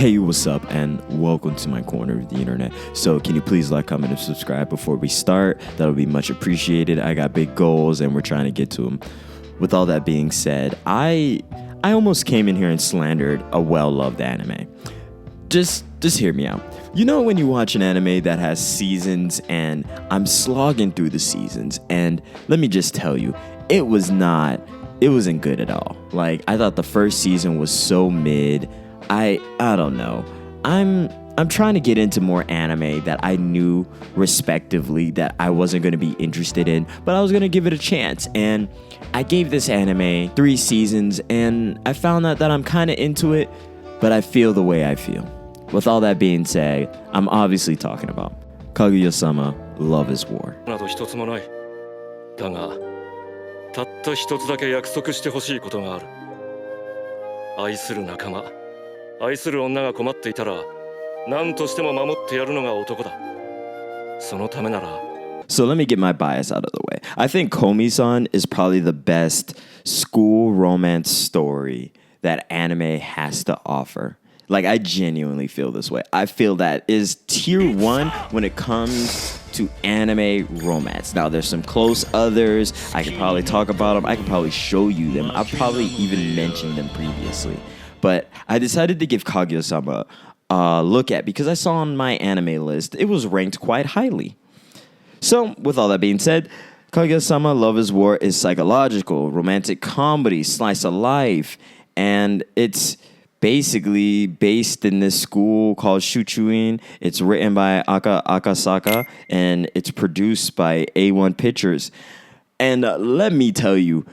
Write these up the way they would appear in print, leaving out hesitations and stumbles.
Hey, what's up, and welcome to my corner of the internet. So can you please like, comment, and subscribe before we start? That'll be much appreciated. I got big goals, and we're trying to get to them. With all that being said, I almost came in here and slandered a well-loved anime. Just hear me out. You know when you watch an anime that has seasons, and I'm slogging through the seasons, and let me just tell you, it wasn't good at all. Like, I thought the first season was so mid. I don't know. I'm trying to get into more anime that I knew respectively that I wasn't going to be interested in, but I was going to give it a chance. And I gave this anime 3 seasons, and I found out that I'm kind of into it, but I feel the way I feel. With all that being said, I'm obviously talking about Kaguya Sama, Love is War. だが、たった一つだけ約束してほしいことがある。愛する仲間、愛する女が困っていたら、何としても守ってやるのが男だ。そのためなら。So let me get my bias out of the way. I think Komi-san is probably the best school romance story that anime has to offer. Like, I genuinely feel this way. I feel that is tier 1 when it comes to anime romance. Now, there's some close others. I could probably talk about them. I could probably show you them. I've probably even mentioned them previously. But I decided to give Kaguya-sama a look at because I saw on my anime list, it was ranked quite highly. So, with all that being said, Kaguya-sama Love is War is psychological, romantic comedy, slice of life, and it's basically based in this school called Shuchuin. It's written by Akasaka, and it's produced by A1 Pictures. And let me tell you,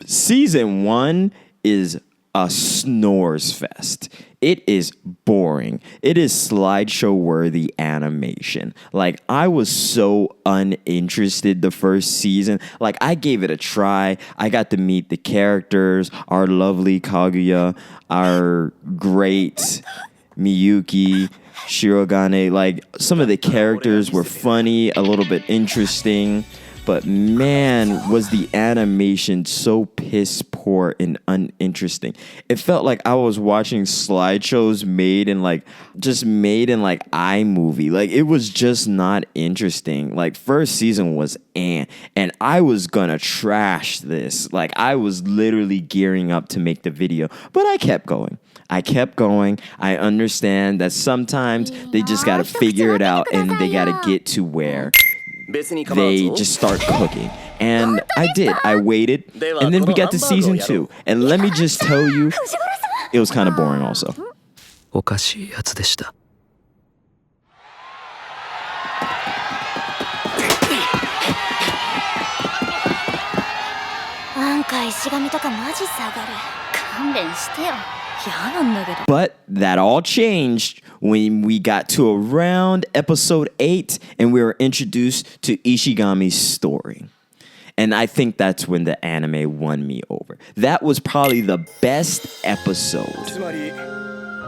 season 1 is a snores fest. It is boring. It is slideshow-worthy animation. Like, I was so uninterested the first season. Like, I gave it a try. I got to meet the characters, our lovely Kaguya, our great Miyuki, Shirogane. Like, some of the characters were funny, a little bit interesting. But man, was the animation so piss poor and uninteresting. It felt like I was watching slideshows made in iMovie. Like, it was just not interesting. Like, first season was and I was gonna trash this. Like, I was literally gearing up to make the video, but I kept going. I understand that sometimes they just gotta figure it out and they gotta get to where they just start cooking. And I did. I waited. And then we got to season 2. And let me just tell you, it was kind of boring also. おかしいやつでした。なんか石神とかマジ下がる。勘弁してよ。But that all changed when we got to around episode 8 and we were introduced to Ishigami's story. And I think that's when the anime won me over. That was probably the best episode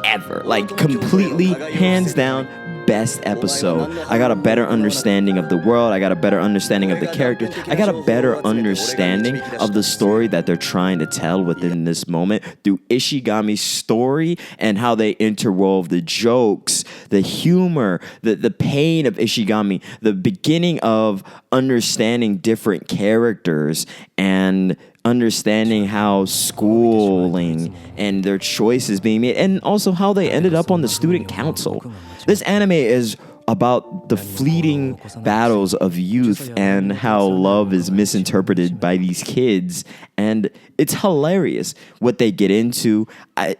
ever. Like, completely, hands down, best episode. I got a better understanding of the world. I got a better understanding of the characters. I got a better understanding of the story that they're trying to tell within this moment through Ishigami's story and how they interwove the jokes, the humor, the pain of Ishigami, the beginning of understanding different characters and understanding how schooling and their choices being made, and also how they ended up on the student council. This anime is about the fleeting battles of youth and how love is misinterpreted by these kids, and it's hilarious what they get into.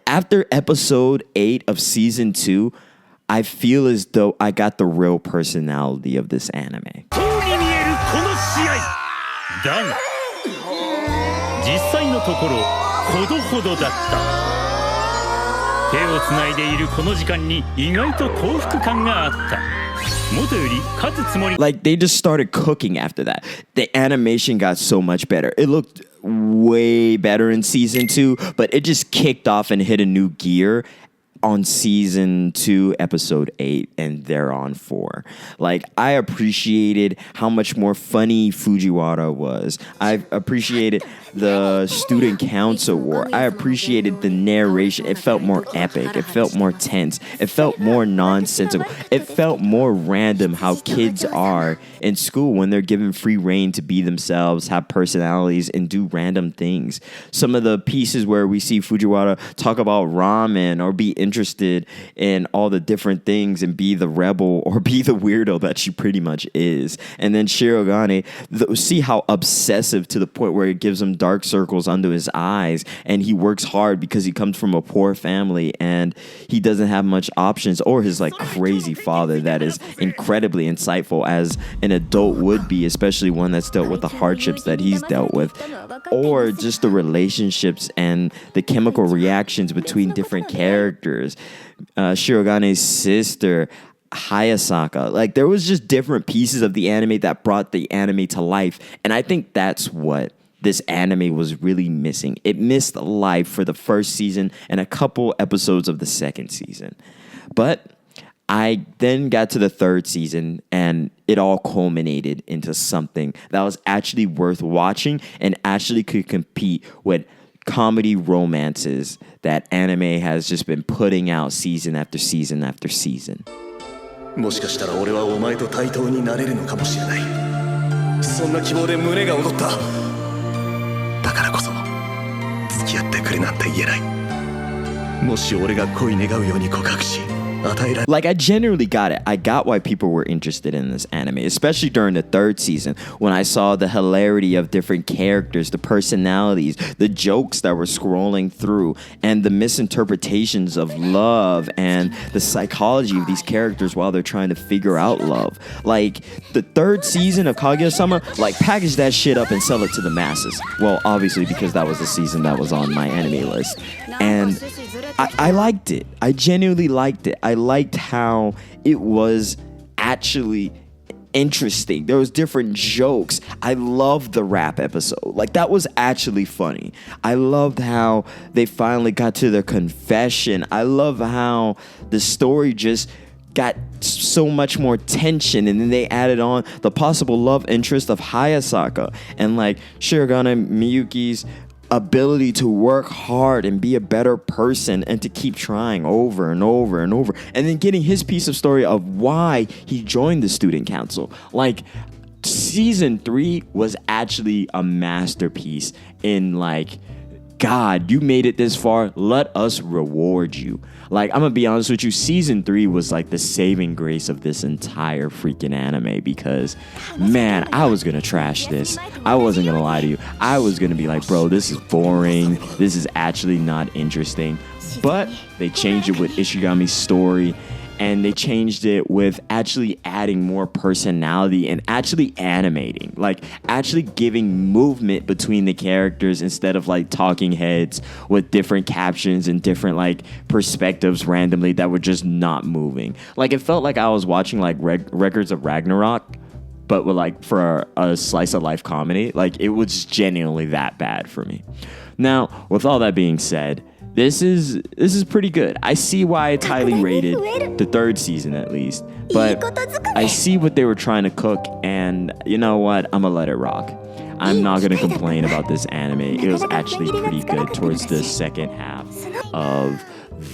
After episode 8 of season 2, I feel as though I got the real personality of this anime. 実際のところほどほどだった。手をつないでいるこの時間に意外と幸福感があった。元より勝つつもり。Like, they just started cooking after that. The animation got so much better. It looked way better in season 2, but it just kicked off and hit a new gear on season 2, episode 8, and they're on 4. Like, I appreciated how much more funny Fujiwara was. I appreciated the student council war. I appreciated the narration. It felt more epic. It felt more tense. It felt more nonsensical. It felt more random how kids are in school when they're given free reign to be themselves, have personalities, and do random things. Some of the pieces where we see Fujiwara talk about ramen or be interested in all the different things and be the rebel or be the weirdo that she pretty much is. And then Shirogane, see how obsessive to the point where it gives him dark circles under his eyes, and he works hard because he comes from a poor family and he doesn't have much options, or his like crazy father that is incredibly insightful as an adult would be, especially one that's dealt with the hardships that he's dealt with, or just the relationships and the chemical reactions between different characters. Shirogane's sister, Hayasaka. Like, there was just different pieces of the anime that brought the anime to life, and I think that's what this anime was really missing. It missed life for the first season and a couple episodes of the second season. But I then got to the third season and it all culminated into something that was actually worth watching and actually could compete with comedy romances that anime has just been putting out season after season after season. もしかしたら俺はお前と対等になれるのかもしれない。そんな希望で胸が躍った。だからこそ付き合ってくれなんて言えない。もし俺が恋願うように告白し。Like, I generally got it. I got why people were interested in this anime, especially during the third season when I saw the hilarity of different characters, the personalities, the jokes that were scrolling through, and the misinterpretations of love and the psychology of these characters while they're trying to figure out love. Like, the third season of Kaguya Sama, like, package that shit up and sell it to the masses. Well, obviously, because that was the season that was on my anime list. And I liked it. I genuinely liked it. I liked how it was actually interesting. There was different jokes. I loved the rap episode. Like, that was actually funny. I loved how they finally got to their confession. I love how the story just got so much more tension, and then they added on the possible love interest of Hayasaka and like Shirogane Miyuki's ability to work hard and be a better person and to keep trying over and over and over, and then getting his piece of story of why he joined the student council. Like, season 3 was actually a masterpiece in like, God, you made it this far, let us reward you. Like, I'm gonna be honest with you, season 3 was like the saving grace of this entire freaking anime, because, man, I was gonna trash this. I wasn't gonna lie to you. I was gonna be like, bro, this is boring. This is actually not interesting. But they changed it with Ishigami's story, and they changed it with actually adding more personality and actually animating, like actually giving movement between the characters instead of like talking heads with different captions and different like perspectives randomly that were just not moving. Like, it felt like I was watching like Records of Ragnarok, but with like for a slice of life comedy. Like, it was genuinely that bad for me. Now, with all that being said, This is pretty good. I see why it's highly rated, the third season at least. But I see what they were trying to cook, and you know what? I'm gonna let it rock. I'm not gonna complain about this anime. It was actually pretty good towards the second half of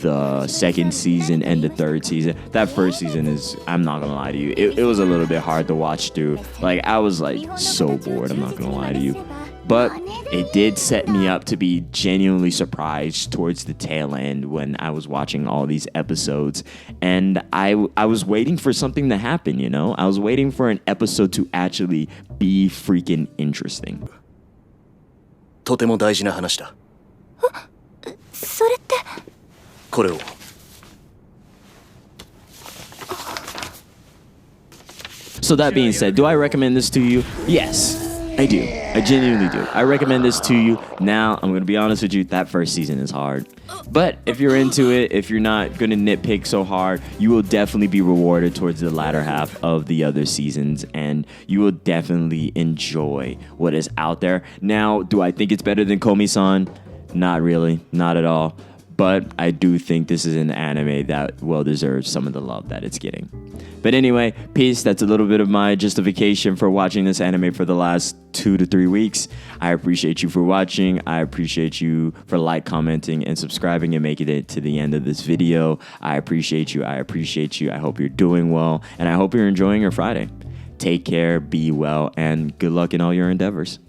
the second season and the third season. That first season is, I'm not gonna lie to you, it was a little bit hard to watch through. Like, I was like so bored, I'm not gonna lie to you. But it did set me up to be genuinely surprised towards the tail end when I was watching all these episodes. And I was waiting for something to happen, you know? I was waiting for an episode to actually be freaking interesting. とても大事な話だ。それって。これを。So that being said, do I recommend this to you? Yes. I do. I genuinely do. I recommend this to you. Now, I'm going to be honest with you, that first season is hard. But if you're into it, if you're not going to nitpick so hard, you will definitely be rewarded towards the latter half of the other seasons, and you will definitely enjoy what is out there. Now, do I think it's better than Komi-san? Not really. Not at all. but I do think this is an anime that well deserves some of the love that it's getting. But anyway, peace. That's a little bit of my justification for watching this anime for the last 2 to 3 weeks. I appreciate you for watching. I appreciate you for commenting, and subscribing and making it to the end of this video. I appreciate you. I appreciate you. I hope you're doing well, and I hope you're enjoying your Friday. Take care, be well, and good luck in all your endeavors.